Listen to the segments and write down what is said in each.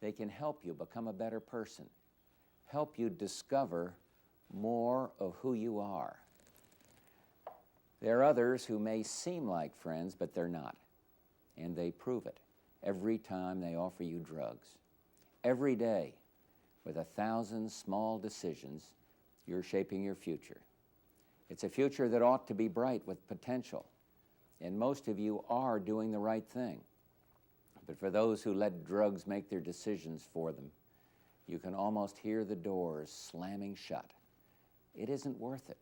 They can help you become a better person, help you discover more of who you are. There are others who may seem like friends, but they're not, and they prove it every time they offer you drugs. Every day, with 1,000 small decisions, you're shaping your future. It's a future that ought to be bright with potential, and most of you are doing the right thing. But for those who let drugs make their decisions for them, you can almost hear the doors slamming shut. It isn't worth it.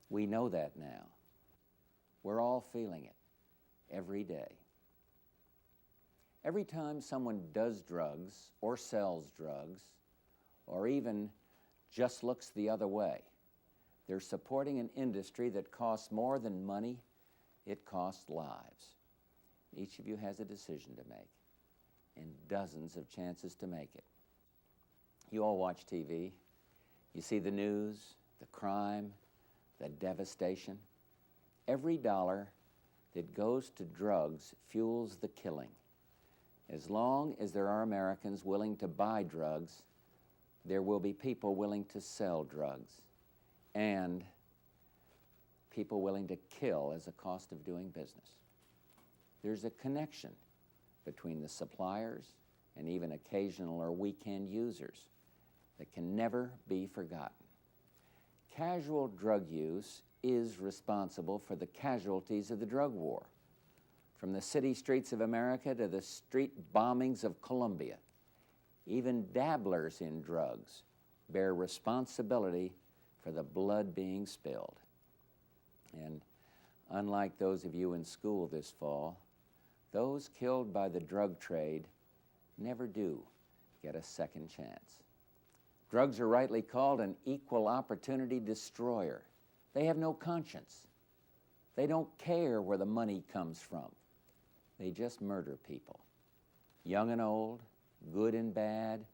We know that now. We're all feeling it every day. Every time someone does drugs or sells drugs or even just looks the other way, they're supporting an industry that costs more than money, it costs lives. Each of you has a decision to make and dozens of chances to make it. You all watch TV. You see the news, the crime, the devastation. Every dollar that goes to drugs fuels the killing. As long as there are Americans willing to buy drugs, there will be people willing to sell drugs and people willing to kill as a cost of doing business. There's a connection between the suppliers and even occasional or weekend users that can never be forgotten. Casual drug use is responsible for the casualties of the drug war, from the city streets of America to the street bombings of Colombia. Even dabblers in drugs bear responsibility for the blood being spilled. And unlike those of you in school this fall, those killed by the drug trade never do get a second chance. Drugs are rightly called an equal opportunity destroyer. They have no conscience. They don't care where the money comes from. They just murder people, young and old, good and bad,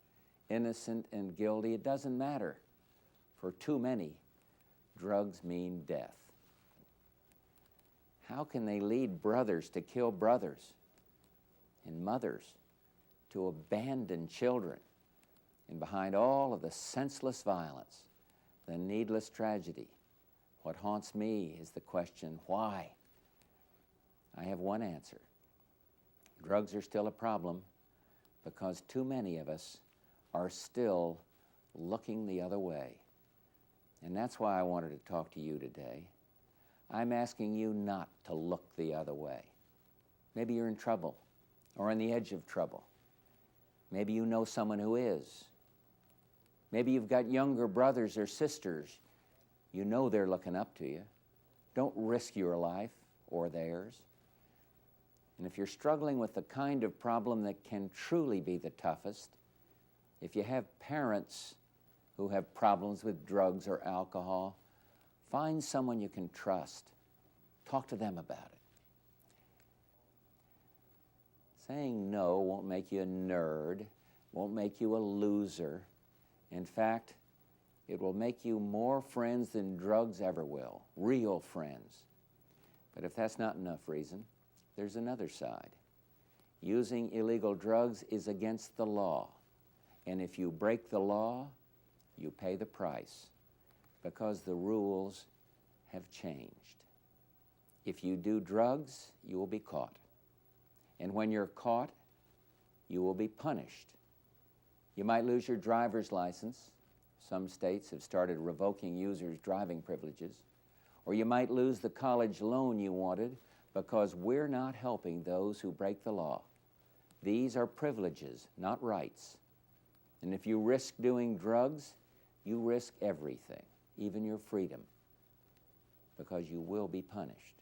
innocent and guilty. It doesn't matter. For too many, drugs mean death. How can they lead brothers to kill brothers and mothers to abandon children? And behind all of the senseless violence, the needless tragedy, what haunts me is the question, why? I have one answer. Drugs are still a problem because too many of us are still looking the other way. And that's why I wanted to talk to you today. I'm asking you not to look the other way. Maybe you're in trouble or on the edge of trouble. Maybe you know someone who is. Maybe you've got younger brothers or sisters. You know they're looking up to you. Don't risk your life or theirs. And if you're struggling with the kind of problem that can truly be the toughest, if you have parents who have problems with drugs or alcohol, find someone you can trust. Talk to them about it. Saying no won't make you a nerd, won't make you a loser. In fact, it will make you more friends than drugs ever will, real friends. But if that's not enough reason, there's another side. Using illegal drugs is against the law. And if you break the law, you pay the price because the rules have changed. If you do drugs, you will be caught. And when you're caught, you will be punished. You might lose your driver's license. Some states have started revoking users' driving privileges. Or you might lose the college loan you wanted because we're not helping those who break the law. These are privileges, not rights. And if you risk doing drugs, you risk everything, even your freedom, because you will be punished.